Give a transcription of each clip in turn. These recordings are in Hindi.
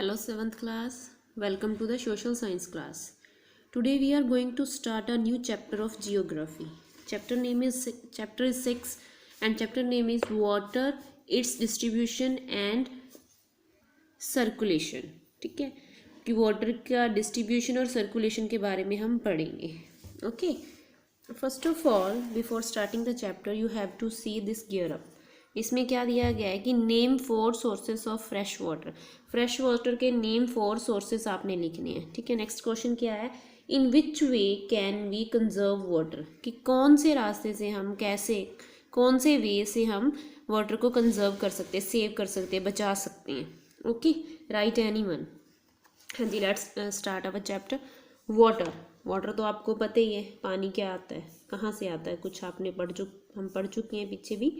Hello 7th class, welcome to the social science class. Today we are going to start a new chapter of geography. Chapter is 6 and chapter name is water, its distribution and circulation. ठीक है कि वाटर का डिस्ट्रीब्यूशन और सर्कुलेशन के बारे में हम पढ़ेंगे. Okay, first of all before starting the chapter you have to see this gear up. इसमें क्या दिया गया है कि name 4 sources of fresh water. Fresh water के नेम 4 सोर्सेस आपने लिखने हैं. ठीक है, नेक्स्ट क्वेश्चन क्या है, in which way can we conserve water, कि कौन से रास्ते से हम कैसे कौन से वे से हम वाटर को कंजर्व कर सकते हैं, सेव कर सकते हैं, बचा सकते हैं. Okay, right anyone. हाँ जी, let's start our chapter. Water तो आपको पता ही है, पानी क्या आता है, कहाँ से आता है, कुछ आपने हम पढ़ चुके हैं पीछे भी.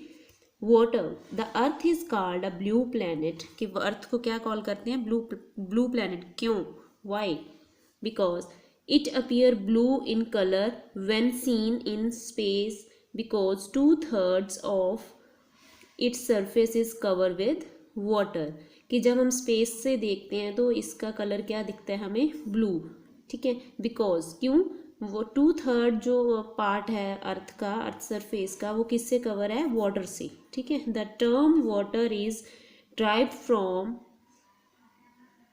Water, the earth is called a blue planet, कि अर्थ को क्या कॉल करते हैं, ब्लू प्लैनेट. क्यों, why, because it appear blue in colour when seen in space, because 2/3 of its surface is cover with water. कि जब हम स्पेस से देखते हैं तो इसका कलर क्या दिखता है हमें, ब्लू. ठीक है, बिकॉज क्यों, वो 2/3 जो पार्ट है अर्थ का, अर्थ सरफेस का, वो किससे कवर है, वाटर से. ठीक है, the term water is drive from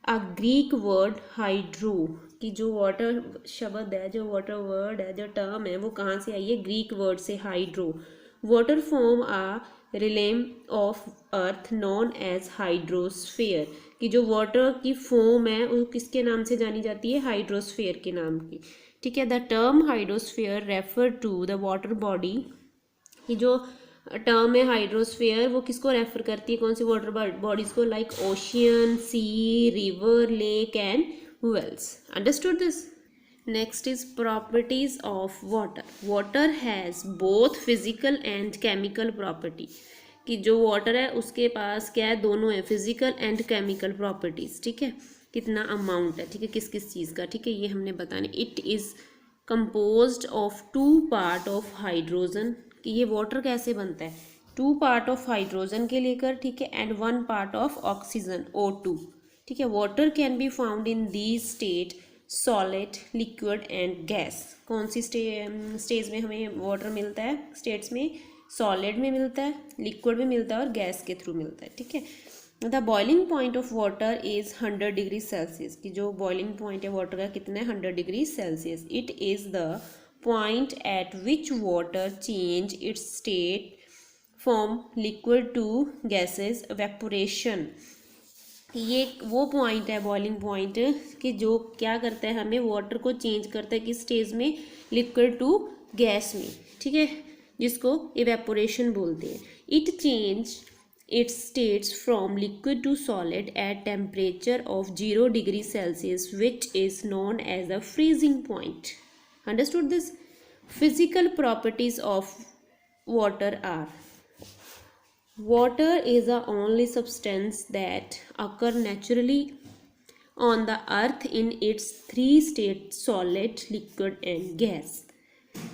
a Greek word hydro, कि जो वाटर शब्द है, जो वाटर वर्ड है, जो टर्म है, वो कहाँ से आई है, ग्रीक वर्ड से, hydro. Water form a realm of earth known as hydrosphere, कि जो वाटर की फॉर्म है वो किसके नाम से जानी जाती है, हाइड्रोस्फीयर के नाम की. ठीक है, the term hydrosphere refer to the water body, कि जो टर्म है हाइड्रोस्फीयर वो किसको रेफर करती है, कौन सी वाटर बॉडीज को, like ocean, sea, river, lake and wells. Understood this. Next is properties of water. Water has both physical and chemical property. कि जो water है उसके पास क्या है, दोनों है, physical and chemical properties. ठीक है, कितना amount है, ठीक है, किस किस चीज़ का, ठीक है, ये हमने बताने. It is composed of 2 part of hydrogen, कि ये water कैसे बनता है, 2 part of hydrogen के लेकर, ठीक है, and 1 part of oxygen, O2. ठीक है, water can be found in these state, solid, liquid and gas. कौन सी स्टेज में हमें वाटर मिलता है, स्टेट्स में, सॉलिड में मिलता है, लिक्विड में मिलता है और गैस के थ्रू मिलता है. ठीक है, the boiling point of water is 100 degree Celsius, की जो बॉइलिंग पॉइंट है वाटर का कितना है, 100 degree Celsius. It is the point at which water change its state from liquid to gases, vaporation. ये वो पॉइंट है, बॉइलिंग पॉइंट, कि जो क्या करता है, हमें वाटर को चेंज करता है किस स्टेज में, लिक्विड टू गैस में. ठीक है, जिसको इवेपोरेशन बोलते हैं. It change its states from liquid to solid at temperature of 0 degree Celsius which is known as a freezing point. Understood this. Physical properties of water are, water is the only substance that occur naturally on the earth in its 3 states, solid, liquid and gas.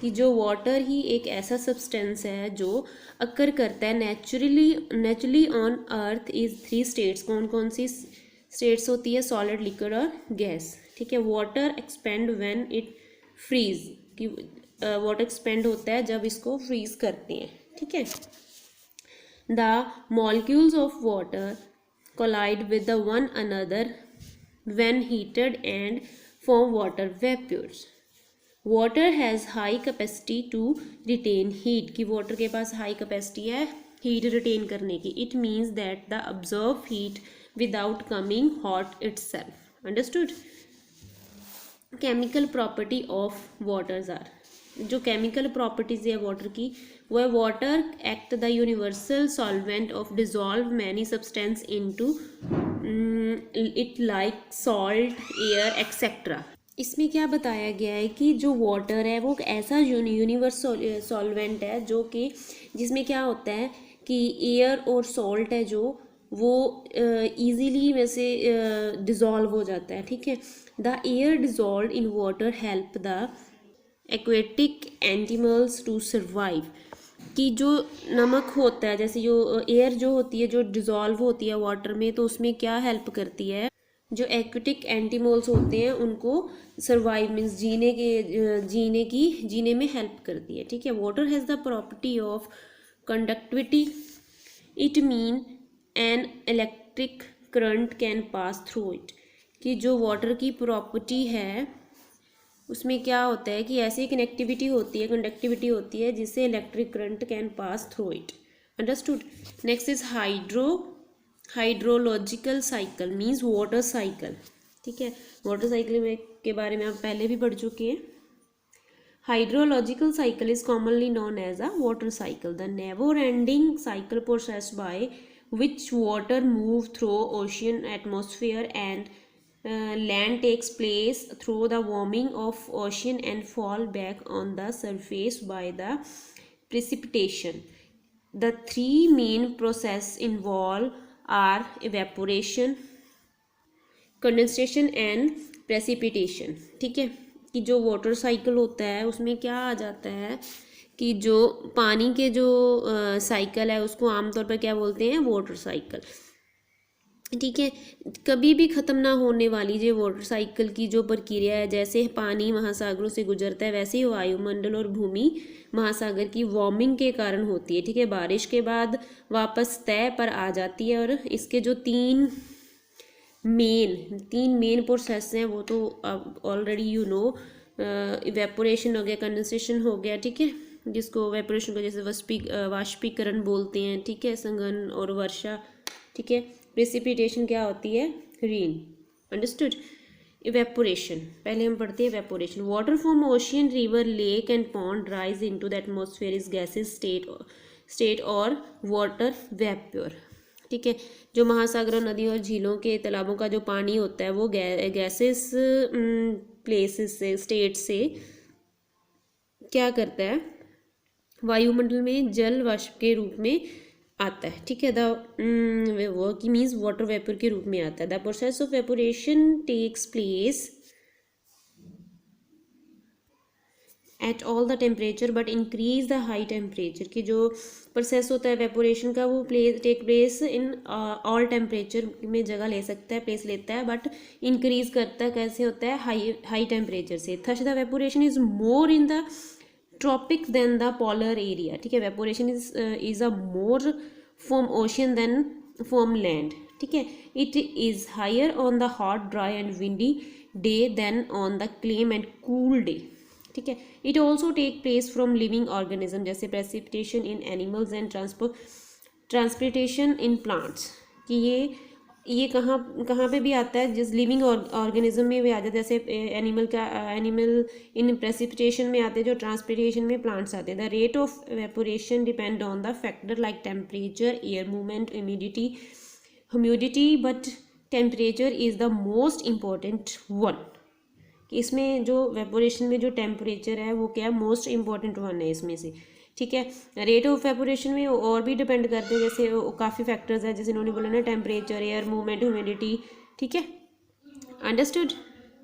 कि जो वाटर ही एक ऐसा सब्सटेंस है जो अकर करता है naturally on earth is 3 states. कौन कौन सी स्टेट्स होती है, सॉलिड, लिक्विड और गैस. ठीक है, water expand when it freeze, कि वाटर एक्सपेंड होता है जब इसको फ्रीज करते हैं. ठीक है, the molecules of water collide with the one another when heated and form water vapors. Water has high capacity to retain heat, कि water के पास high capacity है heat retain करने की. It means that the absorb heat without coming hot itself. Understood? Chemical property of waters are, जो केमिकल प्रॉपर्टीज है वाटर की, वो है water act the universal solvent of dissolve many substance into it like salt, air etcetera. इसमें क्या बताया गया है कि जो वाटर है वो एक ऐसा यूनिवर्सल सॉल्वेंट है जो कि जिसमें क्या होता है कि एयर और सॉल्ट है जो वो ईजीली वैसे डिज़ोल्व हो जाता है. ठीक है, the air dissolve in water help the aquatic animals to survive, कि जो नमक होता है, जैसे जो एयर जो होती है जो डिज़ोल्व होती है वाटर में, तो उसमें क्या हेल्प करती है, जो एक्विटिक एंटीमोल्स होते हैं उनको सर्वाइव मीन्स जीने में हेल्प करती है, ठीक है। Water has the property of conductivity, it mean an electric current can pass through it, कि जो वाटर की प्रॉपर्टी है उसमें क्या होता है कि ऐसी कनेक्टिविटी होती है, कंडक्टिविटी होती है जिससे electric current can pass through it. Understood. Next is hydrological cycle means water cycle, ठीक है। वाटर साइकिल में के बारे में आप पहले भी पढ़ चुके हैं। Hydrological cycle is commonly known as a water cycle, the never ending cycle process by which water move through ocean atmosphere and land takes place through the warming of ocean and fall back on the surface by the precipitation. The three main processes involved are evaporation, condensation and precipitation, ठीक है। कि जो वाटर साइकिल होता है उसमें क्या आ जाता है कि जो पानी के जो साइकिल है उसको आमतौर पर क्या बोलते हैं, वाटर साइकिल, ठीक है। कभी भी ख़त्म ना होने वाली जो वाटर साइकिल की जो प्रक्रिया है, जैसे पानी महासागरों से गुजरता है वैसे ही वायुमंडल और भूमि महासागर की वार्मिंग के कारण होती है, ठीक है। बारिश के बाद वापस तय पर आ जाती है और इसके जो तीन मेन प्रोसेस हैं वो तो ऑलरेडी यू नो, इवेपोरेशन हो गया, कंडेंसेशन हो गया, ठीक है, जिसको इवेपोरेशन को जैसे वाष्पीकरण बोलते हैं, ठीक है, संघन और वर्षा, ठीक है। प्रेसिपिटेशन क्या होती है, रेन। अंडरस्टूड। इवेपोरेशन पहले हम पढ़ते हैं evaporation. Water from ocean, river, lake and pond rise into the atmosphere is gases state और वाटर वेपर, ठीक है। जो महासागरों, नदियों और झीलों के तालाबों का जो पानी होता है वो गैसेस प्लेसेस से, स्टेट से क्या करता है, वायुमंडल में जल वाष्प के रूप में आता है, ठीक है। वो की मीन्स वाटर वेपर के रूप में आता है। The process of vaporation takes place at all the temperature but increase the high temperature, की जो प्रोसेस होता है वेपोरेशन का वो take place in all temperature में जगह ले सकता है, प्लेस लेता है, बट इंक्रीज करता है, कैसे होता है, हाई टेम्परेचर से। Thus the evaporation is more in the tropics than the polar area, ठीक है। Evaporation is a more from ocean than from land, ठीक है। It is higher on the hot, dry and windy day than on the calm and cool day, ठीक है। It also take place from living organism, जैसे precipitation in animals and transpiration in plants, कि ये कहाँ पे भी आता है, जिस लिविंग ऑर्गेनिज्म में भी आ जाता है, जैसे एनिमल इन प्रेसिपिटेशन में आते हैं, जो ट्रांसपिटेशन में प्लांट्स आते हैं। The rate of evaporation depend on the factor like temperature, air movement, humidity, but temperature is the most important one, कि इसमें जो वेपोरेशन में जो टेम्परेचर है वो क्या, मोस्ट इम्पॉर्टेंट वन है इसमें से, ठीक है। रेट ऑफ वेपोरेशन में और भी डिपेंड करते हैं, जैसे काफ़ी फैक्टर्स हैं, जैसे इन्होंने बोला ना, टेम्परेचर, एयर मूवमेंट, ह्यूमिडिटी, ठीक है। अंडरस्टूड।